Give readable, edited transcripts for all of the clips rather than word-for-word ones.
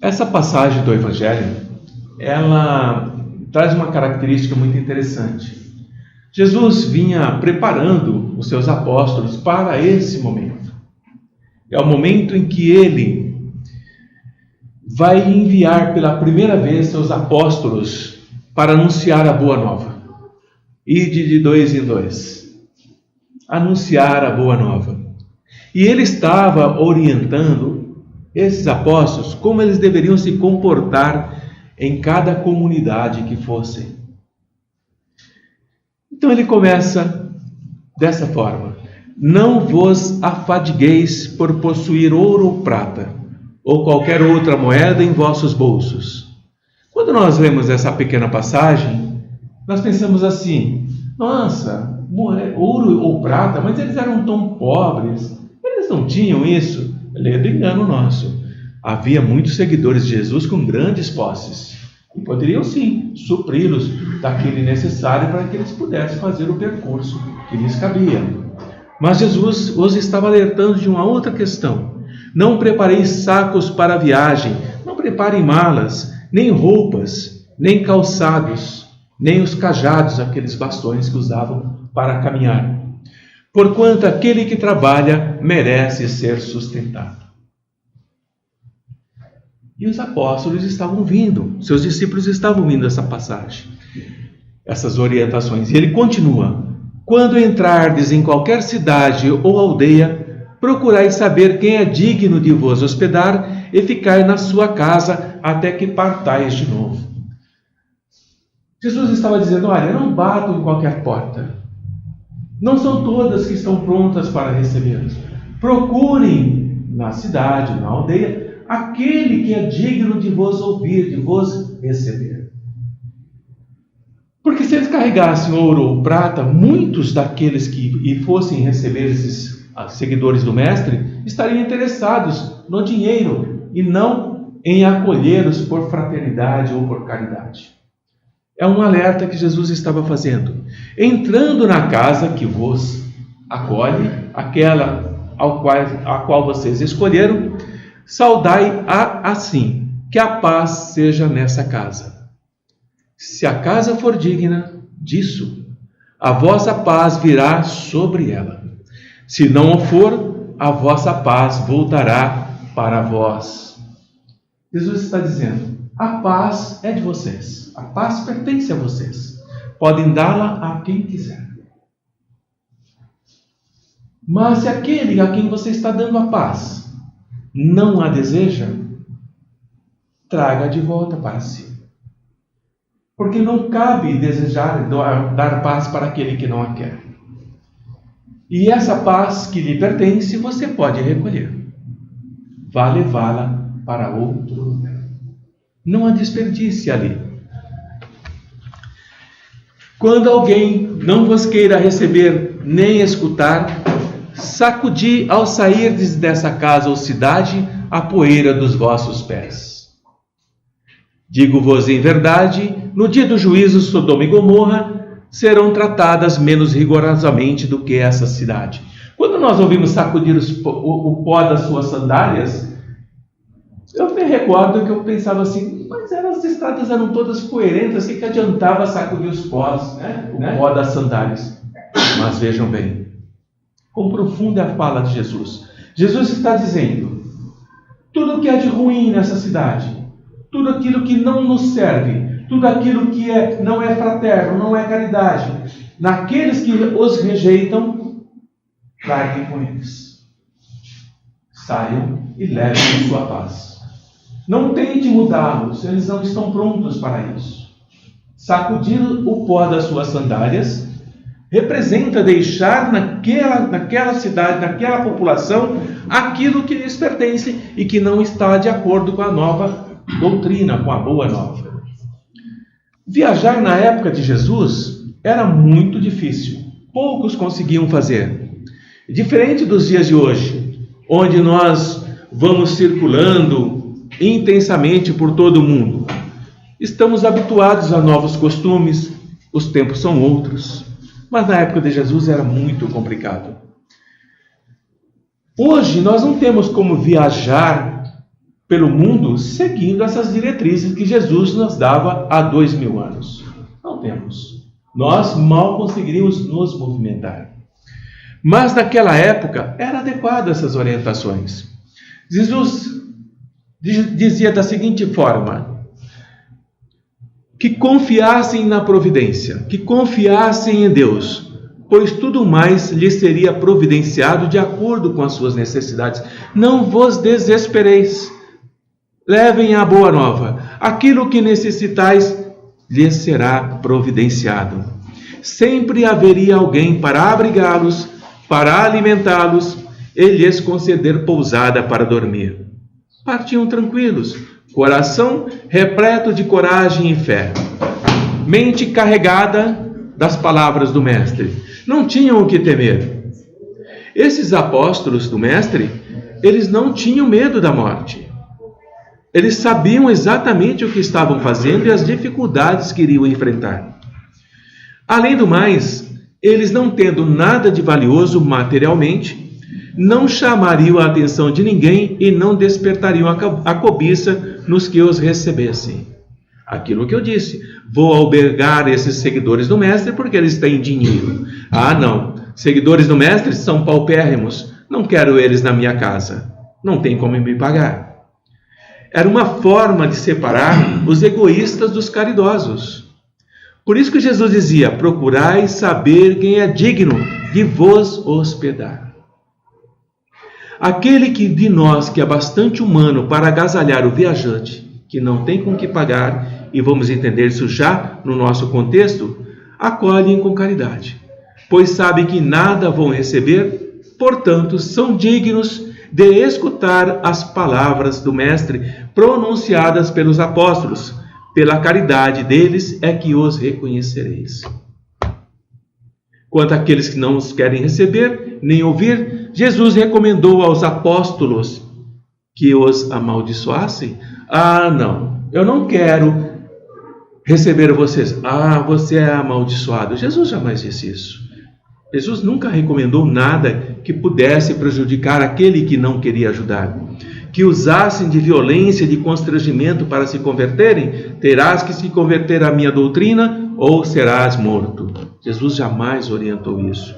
Essa passagem do Evangelho, ela traz uma característica muito interessante. Jesus vinha preparando os seus apóstolos para esse momento. É o momento em que ele vai enviar pela primeira vez seus apóstolos para anunciar a boa nova. Ide de 2 em 2. Anunciar a boa nova. E ele estava orientando esses apóstolos como eles deveriam se comportar em cada comunidade que fossem. Então ele começa dessa forma: não vos afadigueis por possuir ouro ou prata, ou qualquer outra moeda em vossos bolsos. Quando nós lemos essa pequena passagem, nós pensamos assim: nossa, ouro ou prata, mas eles eram tão pobres, eles não tinham isso. Lê do engano nosso. Havia muitos seguidores de Jesus com grandes posses, e poderiam sim supri-los daquele necessário para que eles pudessem fazer o percurso que lhes cabia. Mas Jesus os estava alertando de uma outra questão: não prepareis sacos para a viagem, não preparem malas, nem roupas, nem calçados, nem os cajados, aqueles bastões que usavam para caminhar. Porquanto aquele que trabalha merece ser sustentado. E os apóstolos estavam ouvindo, seus discípulos estavam ouvindo essa passagem, essas orientações. E ele continua: quando entrardes em qualquer cidade ou aldeia, procurai saber quem é digno de vos hospedar e ficar na sua casa até que partais de novo. Jesus estava dizendo: olha, não batam em qualquer porta. Não são todas que estão prontas para recebê-los. Procurem na cidade, na aldeia, aquele que é digno de vos ouvir, de vos receber. Porque se eles carregassem ouro ou prata, muitos daqueles que fossem receber esses seguidores do Mestre estariam interessados no dinheiro e não em acolhê-los por fraternidade ou por caridade. É um alerta que Jesus estava fazendo. Entrando na casa que vos acolhe, aquela a qual vocês escolheram, saudai-a assim, que a paz seja nessa casa. Se a casa for digna disso, a vossa paz virá sobre ela. Se não o for, a vossa paz voltará para vós. Jesus está dizendo: a paz é de vocês. A paz pertence a vocês. Podem dá-la a quem quiser. Mas se aquele a quem você está dando a paz não a deseja, traga de volta para si. Porque não cabe desejar dar paz para aquele que não a quer. E essa paz que lhe pertence, você pode recolher. Vá levá-la para outro lugar. Não a desperdice ali. Quando alguém não vos queira receber nem escutar, sacudi ao sairdes dessa casa ou cidade a poeira dos vossos pés. Digo-vos em verdade, no dia do juízo, Sodoma e Gomorra serão tratadas menos rigorosamente do que essa cidade. Quando nós ouvimos sacudir o pó das suas sandálias, eu me recordo que eu pensava assim: mas as estradas eram todas poeirentas, o que adiantava sacudir os pós, o pó das sandálias? Mas vejam bem, quão profunda é a fala de Jesus. Jesus está dizendo: tudo o que é de ruim nessa cidade, tudo aquilo que não nos serve, tudo aquilo que não é fraterno, não é caridade, naqueles que os rejeitam, larguem com eles. Saiam e levem a sua paz. Não tente mudá-los, eles não estão prontos para isso. Sacudir o pó das suas sandálias representa deixar naquela cidade, naquela população, aquilo que lhes pertence e que não está de acordo com a nova doutrina, com a boa nova. Viajar na época de Jesus era muito difícil. Poucos conseguiam fazer. Diferente dos dias de hoje, onde nós vamos circulando intensamente por todo o mundo. Estamos habituados a novos costumes, os tempos são outros. Mas na época de Jesus era muito complicado. Hoje nós não temos como viajar pelo mundo seguindo essas diretrizes que Jesus nos dava há 2000 anos. Não temos. Nós mal conseguiríamos nos movimentar. Mas naquela época era adequada essas orientações. Jesus dizia da seguinte forma: que confiassem na providência, que confiassem em Deus, pois tudo mais lhes seria providenciado de acordo com as suas necessidades. Não vos desespereis. Levem a boa nova. Aquilo que necessitais lhes será providenciado. Sempre haveria alguém para abrigá-los, para alimentá-los e lhes conceder pousada para dormir. Partiam tranquilos, coração repleto de coragem e fé, mente carregada das palavras do Mestre. Não tinham o que temer. Esses apóstolos do Mestre, eles não tinham medo da morte. Eles sabiam exatamente o que estavam fazendo e as dificuldades que iriam enfrentar. Além do mais, eles, não tendo nada de valioso materialmente, não chamariam a atenção de ninguém e não despertariam a cobiça nos que os recebessem. Aquilo que eu disse: vou albergar esses seguidores do Mestre porque eles têm dinheiro. Ah, não, seguidores do Mestre são paupérrimos, não quero eles na minha casa, não tem como me pagar. Era uma forma de separar os egoístas dos caridosos. Por isso que Jesus dizia: procurai saber quem é digno de vos hospedar. Aquele de nós que é bastante humano para agasalhar o viajante, que não tem com que pagar, e vamos entender isso já no nosso contexto, acolhem com caridade, pois sabem que nada vão receber, portanto são dignos de escutar as palavras do Mestre pronunciadas pelos apóstolos. Pela caridade deles é que os reconhecereis. Quanto àqueles que não os querem receber, nem ouvir, Jesus recomendou aos apóstolos que os amaldiçoassem. Ah, não, eu não quero receber vocês. Ah, você é amaldiçoado. Jesus jamais disse isso. Jesus nunca recomendou nada que pudesse prejudicar aquele que não queria ajudar. Que usassem de violência, de constrangimento para se converterem, terás que se converter à minha doutrina ou serás morto. Jesus jamais orientou isso.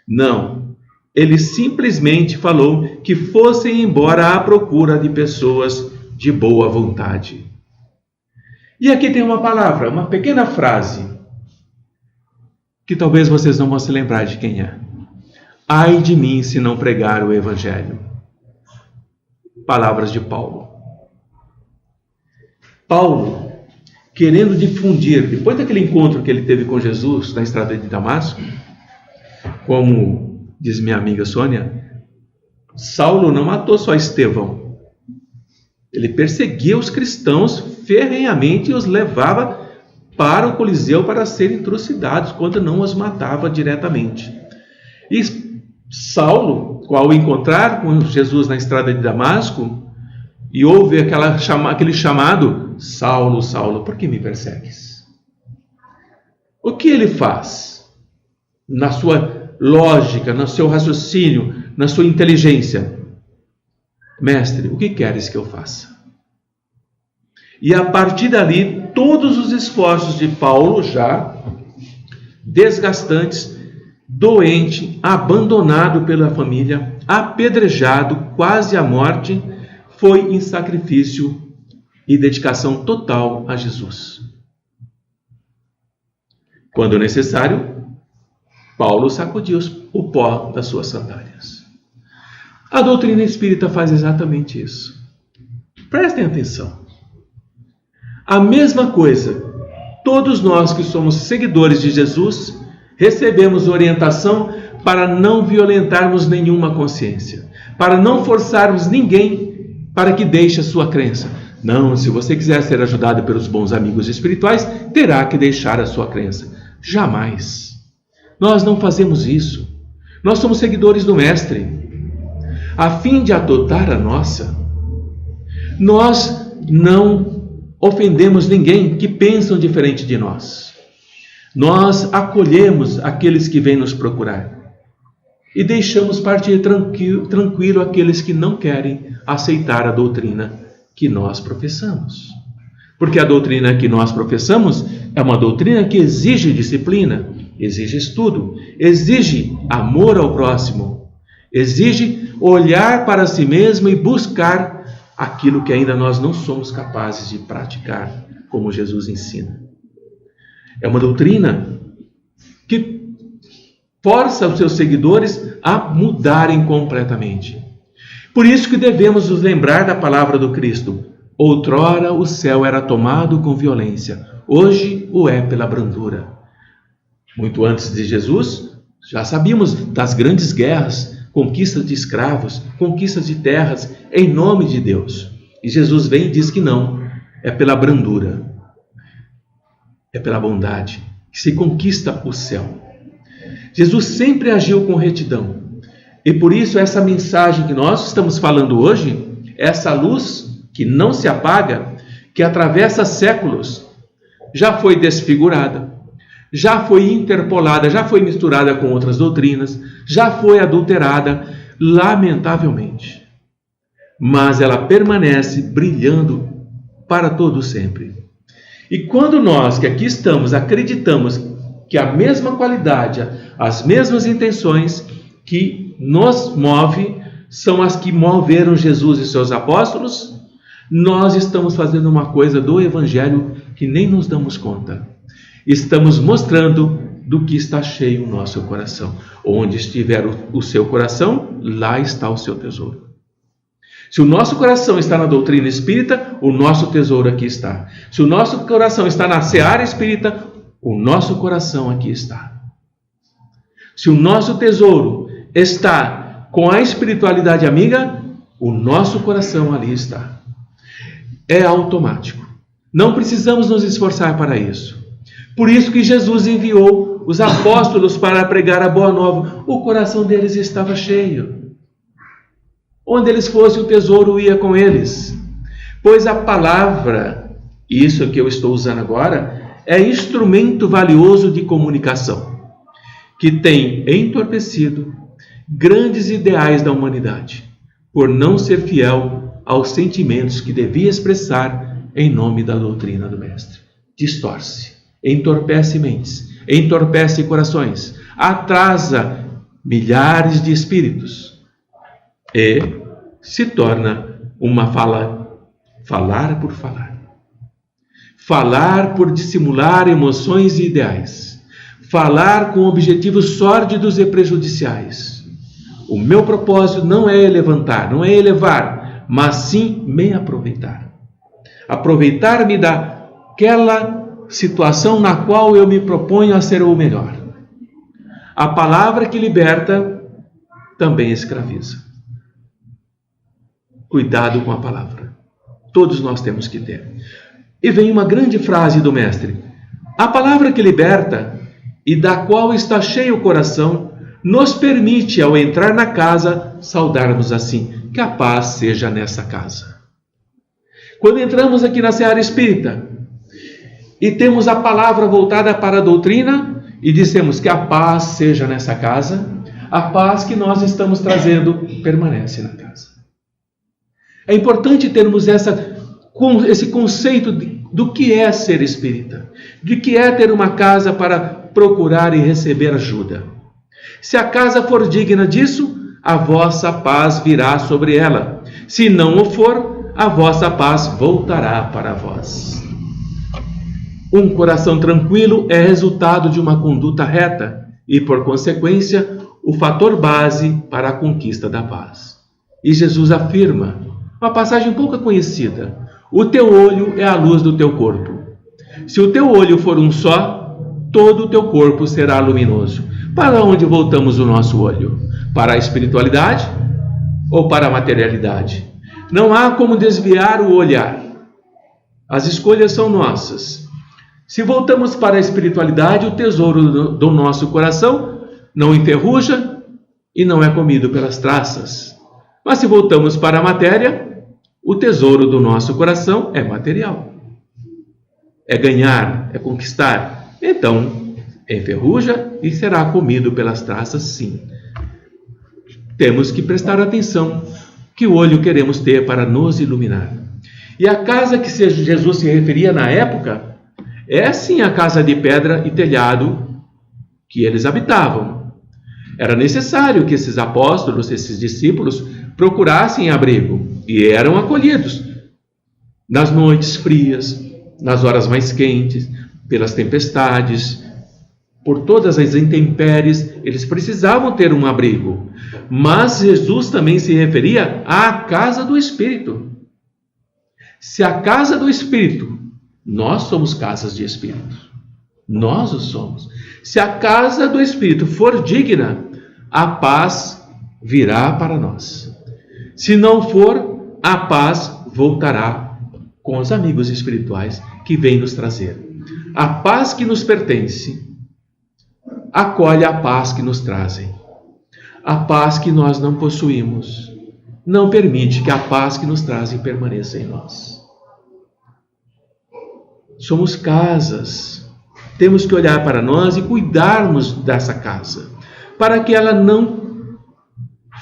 Não, ele simplesmente falou que fossem embora à procura de pessoas de boa vontade. E aqui tem uma palavra, uma pequena frase, que talvez vocês não vão se lembrar de quem é. Ai de mim se não pregar o Evangelho. Palavras de Paulo. Paulo, querendo difundir, depois daquele encontro que ele teve com Jesus na estrada de Damasco, como diz minha amiga Sônia, Saulo não matou só Estevão. Ele perseguia os cristãos ferrenhamente e os levava para o Coliseu para serem trucidados, quando não os matava diretamente. E Saulo, ao encontrar com Jesus na estrada de Damasco, e ouve aquele chamado: Saulo, Saulo, por que me persegues? O que ele faz? Na sua lógica, no seu raciocínio, na sua inteligência: Mestre, o que queres que eu faça? E a partir dali, todos os esforços de Paulo, já desgastantes, doente, abandonado pela família, apedrejado, quase à morte, foi em sacrifício e dedicação total a Jesus. Quando necessário, Paulo sacudiu o pó das suas sandálias. A doutrina espírita faz exatamente isso. Prestem atenção. A mesma coisa, todos nós que somos seguidores de Jesus, recebemos orientação para não violentarmos nenhuma consciência, para não forçarmos ninguém para que deixe a sua crença. Não, se você quiser ser ajudado pelos bons amigos espirituais, terá que deixar a sua crença. Jamais. Nós não fazemos isso. Nós somos seguidores do Mestre. A fim de adotar a nossa, nós não ofendemos ninguém que pensam diferente de nós. Nós acolhemos aqueles que vêm nos procurar e deixamos partir tranquilo aqueles que não querem aceitar a doutrina que nós professamos. Porque a doutrina que nós professamos é uma doutrina que exige disciplina, exige estudo, exige amor ao próximo, exige olhar para si mesmo e buscar aquilo que ainda nós não somos capazes de praticar, como Jesus ensina. É uma doutrina que força os seus seguidores a mudarem completamente. Por isso que devemos nos lembrar da palavra do Cristo. Outrora o céu era tomado com violência, hoje o é pela brandura. Muito antes de Jesus, já sabíamos das grandes guerras, conquistas de escravos, conquistas de terras, em nome de Deus. E Jesus vem e diz que não, é pela brandura, é pela bondade que se conquista o céu. Jesus sempre agiu com retidão. E por isso essa mensagem que nós estamos falando hoje, essa luz que não se apaga, que atravessa séculos, já foi desfigurada, já foi interpolada, já foi misturada com outras doutrinas, já foi adulterada, lamentavelmente. Mas ela permanece brilhando para todo sempre. E quando nós que aqui estamos acreditamos que a mesma qualidade, as mesmas intenções que nos move são as que moveram Jesus e seus apóstolos, nós estamos fazendo uma coisa do Evangelho que nem nos damos conta. Estamos mostrando do que está cheio o nosso coração. Onde estiver o seu coração, lá está o seu tesouro. Se o nosso coração está na doutrina espírita, o nosso tesouro aqui está. Se o nosso coração está na seara espírita, o nosso coração aqui está. Se o nosso tesouro está com a espiritualidade amiga, o nosso coração ali está. É automático. Não precisamos nos esforçar para isso. Por isso que Jesus enviou os apóstolos para pregar a boa nova. O coração deles estava cheio. Onde eles fossem, o tesouro ia com eles. Pois a palavra, isso que eu estou usando agora, é instrumento valioso de comunicação, que tem entorpecido grandes ideais da humanidade, por não ser fiel aos sentimentos que devia expressar em nome da doutrina do Mestre. Distorce, entorpece mentes, entorpece corações, atrasa milhares de espíritos e se torna uma falar por falar. Falar por dissimular emoções e ideais. Falar com objetivos sórdidos e prejudiciais. O meu propósito não é levantar, não é elevar, mas sim me aproveitar. Aproveitar-me daquela situação na qual eu me proponho a ser o melhor. A palavra que liberta também escraviza. Cuidado com a palavra. Todos nós temos que ter. E vem uma grande frase do Mestre. A palavra que liberta e da qual está cheio o coração, nos permite, ao entrar na casa, saudarmos assim: que a paz seja nessa casa. Quando entramos aqui na seara espírita e temos a palavra voltada para a doutrina e dizemos que a paz seja nessa casa, a paz que nós estamos trazendo permanece na casa. É importante termos esse conceito do que é ser espírita, de que é ter uma casa para procurar e receber ajuda. Se a casa for digna disso, a vossa paz virá sobre ela. Se não o for, a vossa paz voltará para vós. Um coração tranquilo é resultado de uma conduta reta e, por consequência, o fator base para a conquista da paz. E Jesus afirma, uma passagem pouco conhecida: o teu olho é a luz do teu corpo. Se o teu olho for um só, todo o teu corpo será luminoso. Para onde voltamos o nosso olho? Para a espiritualidade ou para a materialidade? Não há como desviar o olhar. As escolhas são nossas. Se voltamos para a espiritualidade, o tesouro do nosso coração não enferruja e não é comido pelas traças. Mas se voltamos para a matéria, o tesouro do nosso coração é material. É ganhar, é conquistar. Então, enferruja e será comido pelas traças, sim. Temos que prestar atenção que olho queremos ter para nos iluminar. E a casa que Jesus se referia na época é sim a casa de pedra e telhado que eles habitavam. Era necessário que esses apóstolos, esses discípulos, procurassem abrigo e eram acolhidos nas noites frias, nas horas mais quentes, pelas tempestades, por todas as intempéries, eles precisavam ter um abrigo. Mas Jesus também se referia à casa do Espírito. Se a casa do Espírito, nós somos casas de Espírito. Nós o somos. Se a casa do Espírito for digna, a paz virá para nós. Se não for, a paz voltará com os amigos espirituais que vêm nos trazer. A paz que nos pertence acolhe a paz que nos trazem. A paz que nós não possuímos não permite que a paz que nos trazem permaneça em nós. Somos casas. Temos que olhar para nós e cuidarmos dessa casa, para que ela não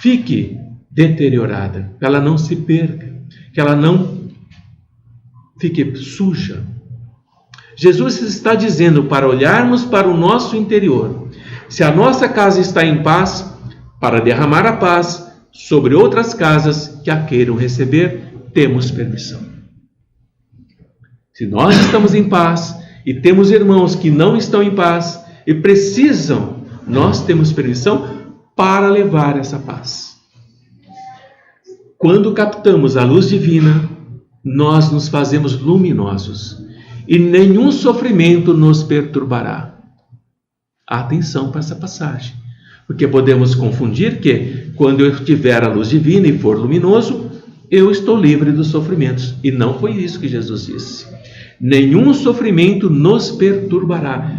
fique deteriorada, que ela não se perca, que ela não fique suja. Jesus está dizendo para olharmos para o nosso interior. Se a nossa casa está em paz, para derramar a paz sobre outras casas que a queiram receber, temos permissão. Se nós estamos em paz e temos irmãos que não estão em paz e precisam, nós temos permissão para levar essa paz. Quando captamos a luz divina, nós nos fazemos luminosos e nenhum sofrimento nos perturbará. Atenção para essa passagem, porque podemos confundir que quando eu tiver a luz divina e for luminoso, eu estou livre dos sofrimentos. E não foi isso que Jesus disse. Nenhum sofrimento nos perturbará.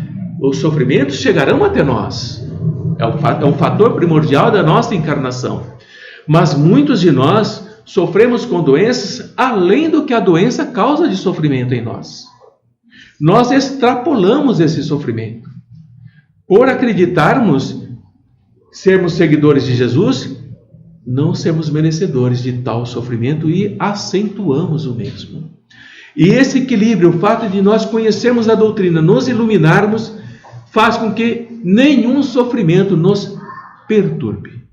Os sofrimentos chegarão até nós. É um fator primordial da nossa encarnação. Mas muitos de nós sofremos com doenças além do que a doença causa de sofrimento em nós. Nós extrapolamos esse sofrimento. Por acreditarmos sermos seguidores de Jesus, não sermos merecedores de tal sofrimento e acentuamos o mesmo. E esse equilíbrio, o fato de nós conhecermos a doutrina, nos iluminarmos, faz com que nenhum sofrimento nos perturbe.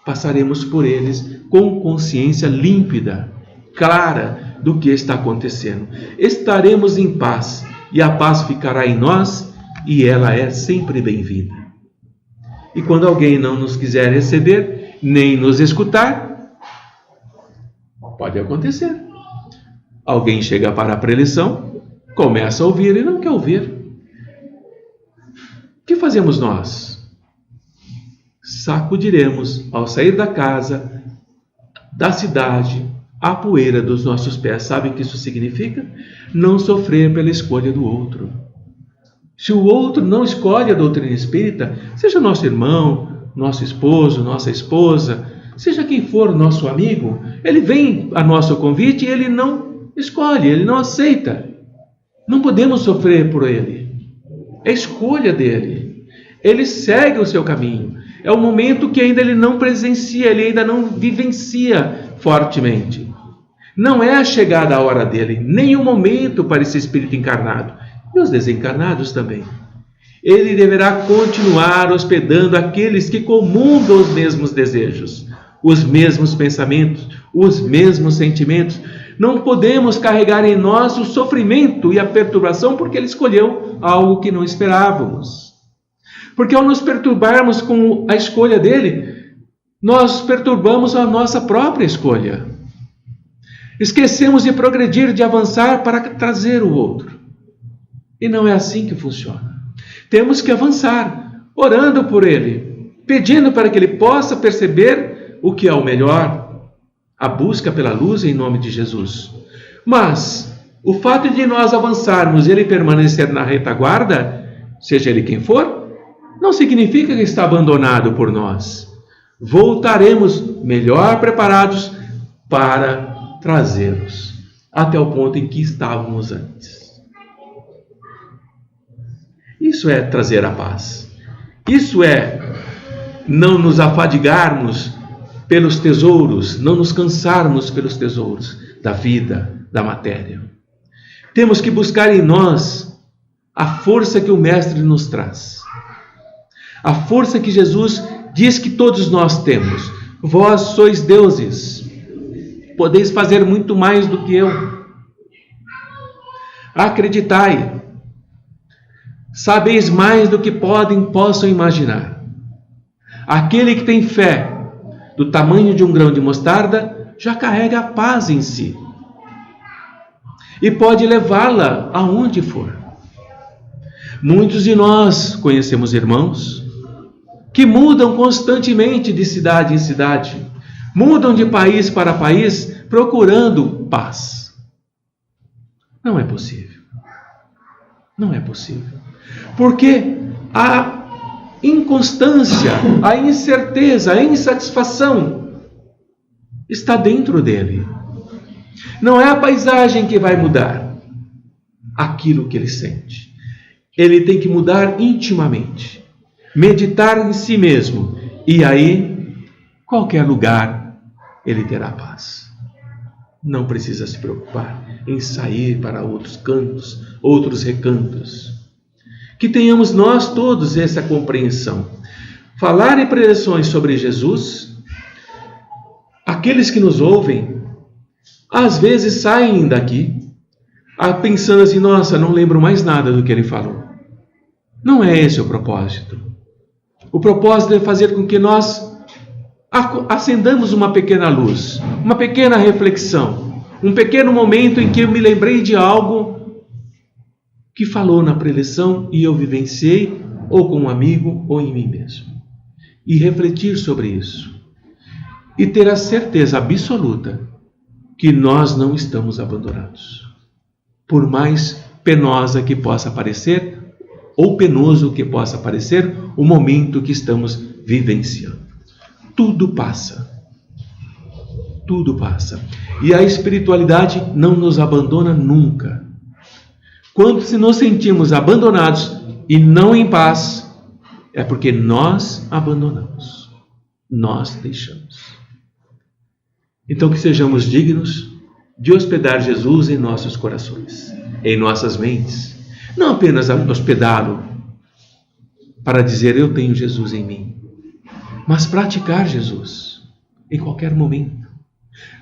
Passaremos por eles com consciência límpida, clara do que está acontecendo. Estaremos em paz e a paz ficará em nós e ela é sempre bem-vinda. E quando alguém não nos quiser receber, nem nos escutar, pode acontecer. Alguém chega para a preleção, começa a ouvir e não quer ouvir. O que fazemos nós? Sacudiremos, ao sair da casa, da cidade, a poeira dos nossos pés. Sabe o que isso significa? Não sofrer pela escolha do outro. Se o outro não escolhe a doutrina espírita, seja nosso irmão, nosso esposo, nossa esposa, seja quem for nosso amigo, ele vem a nosso convite e ele não escolhe, ele não aceita. Não podemos sofrer por ele. É escolha dele. Ele segue o seu caminho. É o momento que ainda ele não presencia, ele ainda não vivencia fortemente. Não é a chegada a hora dele, nem o momento para esse espírito encarnado. E os desencarnados também. Ele deverá continuar hospedando aqueles que comungam os mesmos desejos, os mesmos pensamentos, os mesmos sentimentos. Não podemos carregar em nós o sofrimento e a perturbação porque ele escolheu algo que não esperávamos. Porque ao nos perturbarmos com a escolha dele, nós perturbamos a nossa própria escolha. Esquecemos de progredir, de avançar para trazer o outro. E não é assim que funciona. Temos que avançar, orando por ele, pedindo para que ele possa perceber o que é o melhor, a busca pela luz em nome de Jesus. Mas o fato de nós avançarmos e ele permanecer na retaguarda, seja ele quem for, não significa que está abandonado por nós. Voltaremos melhor preparados para trazê-los até o ponto em que estávamos antes. Isso é trazer a paz. Isso é não nos afadigarmos pelos tesouros, não nos cansarmos pelos tesouros da vida, da matéria. Temos que buscar em nós a força que o Mestre nos traz. A força que Jesus diz que todos nós temos. Vós sois deuses, podeis fazer muito mais do que eu. Acreditai, sabeis mais do que possam imaginar. Aquele que tem fé do tamanho de um grão de mostarda já carrega a paz em si e pode levá-la aonde for. Muitos de nós conhecemos irmãos que mudam constantemente de cidade em cidade, mudam de país para país procurando paz. Não é possível. Não é possível. Porque a inconstância, a incerteza, a insatisfação está dentro dele. Não é a paisagem que vai mudar aquilo que ele sente. Ele tem que mudar intimamente, meditar em si mesmo, e aí, qualquer lugar, ele terá paz. Não precisa se preocupar em sair para outros cantos, outros recantos. Que tenhamos nós todos essa compreensão. Falar em preleções sobre Jesus, aqueles que nos ouvem, às vezes saem daqui pensando assim, nossa, não lembro mais nada do que ele falou. Não é esse o propósito. O propósito é fazer com que nós acendamos uma pequena luz, uma pequena reflexão, um pequeno momento em que eu me lembrei de algo que falou na preleção e eu vivenciei, ou com um amigo, ou em mim mesmo. E refletir sobre isso. E ter a certeza absoluta que nós não estamos abandonados. Por mais penosa que possa parecer, ou penoso que possa parecer, o momento que estamos vivenciando. Tudo passa. Tudo passa. E a espiritualidade não nos abandona nunca. Quando se nos sentimos abandonados e não em paz, é porque nós abandonamos. Nós deixamos. Então que sejamos dignos de hospedar Jesus em nossos corações, em nossas mentes. Não apenas hospedá-lo para dizer eu tenho Jesus em mim, mas praticar Jesus em qualquer momento.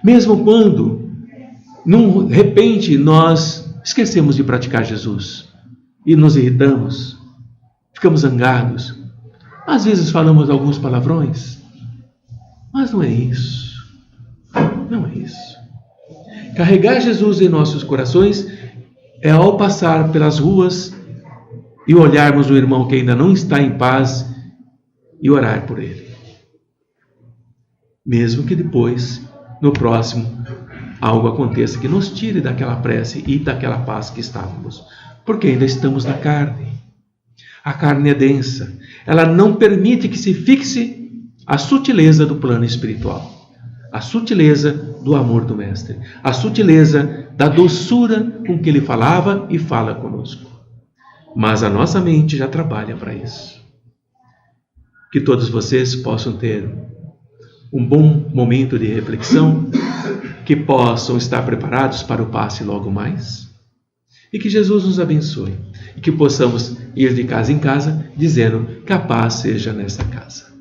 Mesmo quando, de repente, nós esquecemos de praticar Jesus e nos irritamos, ficamos zangados, às vezes falamos alguns palavrões, mas não é isso. Não é isso. Carregar Jesus em nossos corações é ao passar pelas ruas e olharmos o irmão que ainda não está em paz e orar por ele. Mesmo que depois, no próximo, algo aconteça que nos tire daquela prece e daquela paz que estávamos. Porque ainda estamos na carne. A carne é densa. Ela não permite que se fixe a sutileza do plano espiritual. A sutileza do amor do Mestre. A sutileza da doçura com que ele falava e fala conosco. Mas a nossa mente já trabalha para isso. Que todos vocês possam ter um bom momento de reflexão, que possam estar preparados para o passe logo mais, e que Jesus nos abençoe, e que possamos ir de casa em casa dizendo que a paz seja nessa casa.